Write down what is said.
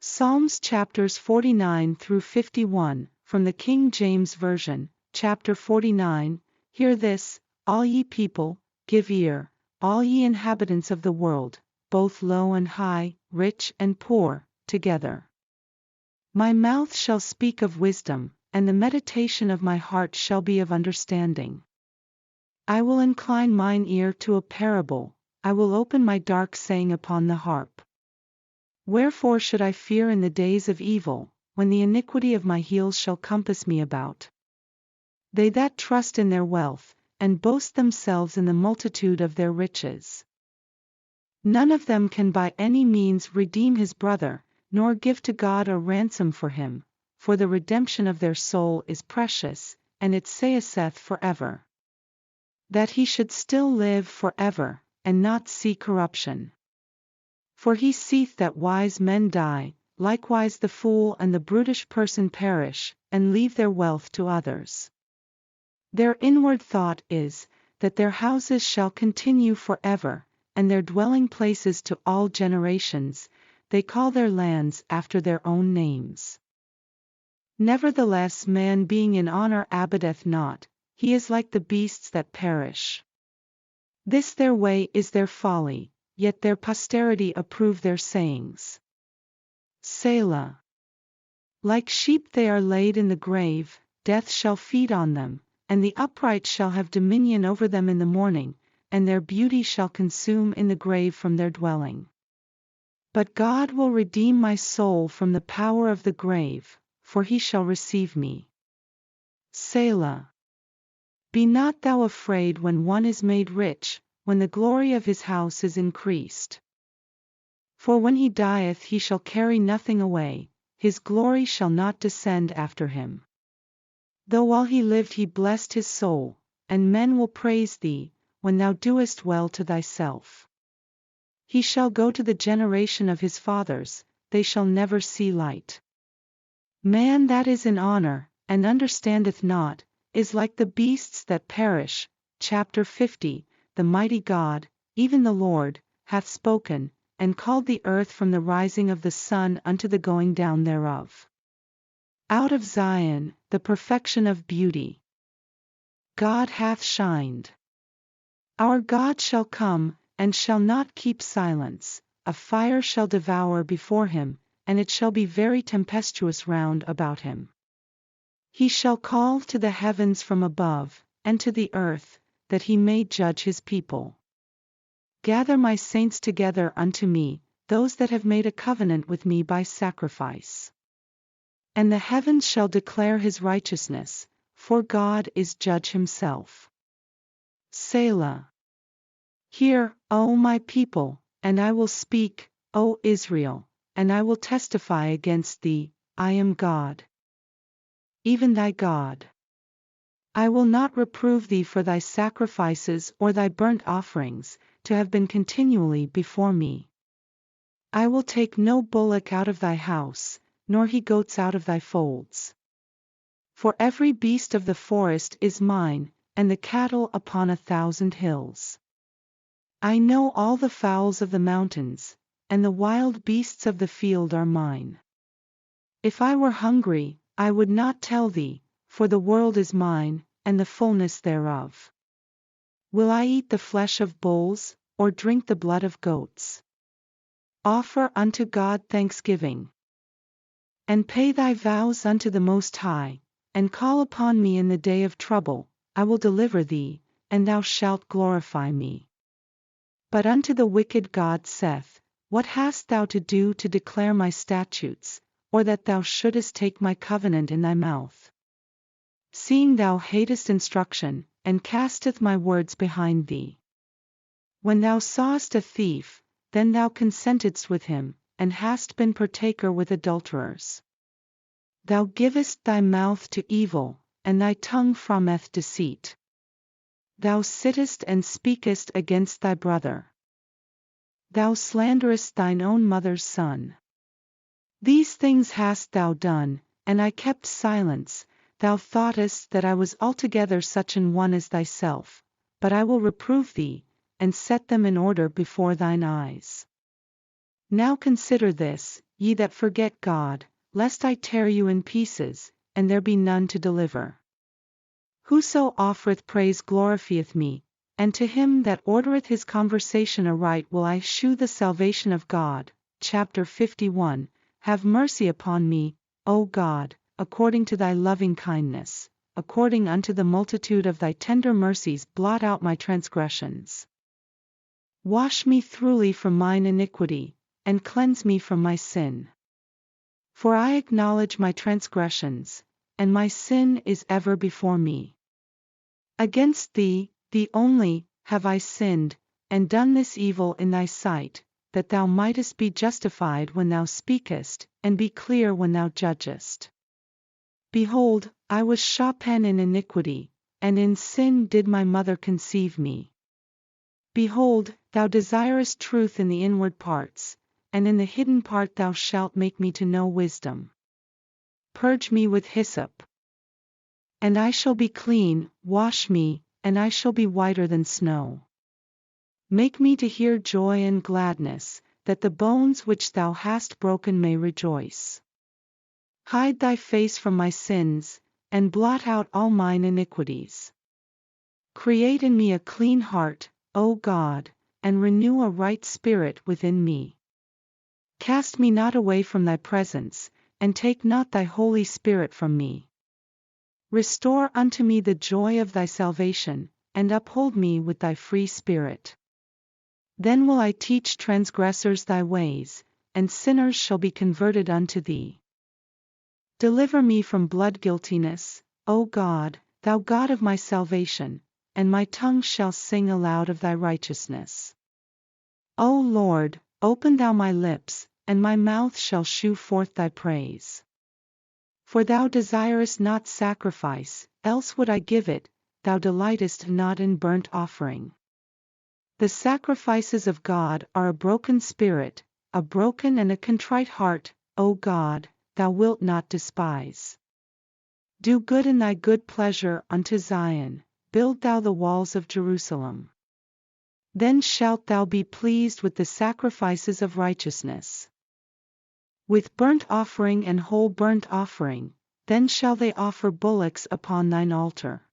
Psalms chapters 49 through 51, from the King James Version, chapter 49. Hear this, all ye people, give ear, all ye inhabitants of the world, both low and high, rich and poor, together. My mouth shall speak of wisdom, and the meditation of my heart shall be of understanding. I will incline mine ear to a parable, I will open my dark saying upon the harp. Wherefore should I fear in the days of evil, when the iniquity of my heels shall compass me about? They that trust in their wealth, and boast themselves in the multitude of their riches. None of them can by any means redeem his brother, nor give to God a ransom for him, for the redemption of their soul is precious, and it saith forever. That he should still live forever, and not see corruption. For he seeth that wise men die, likewise the fool and the brutish person perish, and leave their wealth to others. Their inward thought is, that their houses shall continue forever, and their dwelling places to all generations, they call their lands after their own names. Nevertheless man being in honor abideth not, he is like the beasts that perish. This their way is their folly, yet their posterity approve their sayings. Selah. Like sheep they are laid in the grave, death shall feed on them, and the upright shall have dominion over them in the morning, and their beauty shall consume in the grave from their dwelling. But God will redeem my soul from the power of the grave, for he shall receive me. Selah. Be not thou afraid when one is made rich, when the glory of his house is increased. For when he dieth he shall carry nothing away, his glory shall not descend after him. Though while he lived he blessed his soul, and men will praise thee, when thou doest well to thyself. He shall go to the generation of his fathers, they shall never see light. Man that is in honor, and understandeth not, is like the beasts that perish. Chapter 50. The mighty God, even the Lord, hath spoken, and called the earth from the rising of the sun unto the going down thereof. Out of Zion, the perfection of beauty, God hath shined. Our God shall come, and shall not keep silence, a fire shall devour before him, and it shall be very tempestuous round about him. He shall call to the heavens from above, and to the earth, that he may judge his people. Gather my saints together unto me, those that have made a covenant with me by sacrifice. And the heavens shall declare his righteousness, for God is judge himself. Selah. Hear, O my people, and I will speak, O Israel, and I will testify against thee, I am God. Even thy God. I will not reprove thee for thy sacrifices or thy burnt offerings, to have been continually before me. I will take no bullock out of thy house, nor he goats out of thy folds. For every beast of the forest is mine, and the cattle upon 1,000 hills. I know all the fowls of the mountains, and the wild beasts of the field are mine. If I were hungry, I would not tell thee, for the world is mine, and the fullness thereof. Will I eat the flesh of bulls, or drink the blood of goats? Offer unto God thanksgiving. And pay thy vows unto the Most High, and call upon me in the day of trouble, I will deliver thee, and thou shalt glorify me. But unto the wicked God saith, What hast thou to do to declare my statutes, or that thou shouldest take my covenant in thy mouth? Seeing thou hatest instruction, and casteth my words behind thee. When thou sawest a thief, then thou consentedst with him, and hast been partaker with adulterers. Thou givest thy mouth to evil, and thy tongue frometh deceit. Thou sittest and speakest against thy brother. Thou slanderest thine own mother's son. These things hast thou done, and I kept silence. Thou thoughtest that I was altogether such an one as thyself, but I will reprove thee, and set them in order before thine eyes. Now consider this, ye that forget God, lest I tear you in pieces, and there be none to deliver. Whoso offereth praise glorifieth me, and to him that ordereth his conversation aright will I shew the salvation of God. Chapter 51. Have mercy upon me, O God, according to thy loving kindness, according unto the multitude of thy tender mercies blot out my transgressions. Wash me thoroughly from mine iniquity, and cleanse me from my sin. For I acknowledge my transgressions, and my sin is ever before me. Against thee, thee only, have I sinned, and done this evil in thy sight, that thou mightest be justified when thou speakest, and be clear when thou judgest. Behold, I was shapen in iniquity, and in sin did my mother conceive me. Behold, thou desirest truth in the inward parts, and in the hidden part thou shalt make me to know wisdom. Purge me with hyssop, and I shall be clean, wash me, and I shall be whiter than snow. Make me to hear joy and gladness, that the bones which thou hast broken may rejoice. Hide thy face from my sins, and blot out all mine iniquities. Create in me a clean heart, O God, and renew a right spirit within me. Cast me not away from thy presence, and take not thy Holy Spirit from me. Restore unto me the joy of thy salvation, and uphold me with thy free spirit. Then will I teach transgressors thy ways, and sinners shall be converted unto thee. Deliver me from blood guiltiness, O God, thou God of my salvation, and my tongue shall sing aloud of thy righteousness. O Lord, open thou my lips, and my mouth shall shew forth thy praise. For thou desirest not sacrifice, else would I give it, thou delightest not in burnt offering. The sacrifices of God are a broken spirit, a broken and a contrite heart, O God, thou wilt not despise. Do good in thy good pleasure unto Zion, build thou the walls of Jerusalem. Then shalt thou be pleased with the sacrifices of righteousness. With burnt offering and whole burnt offering, then shall they offer bullocks upon thine altar.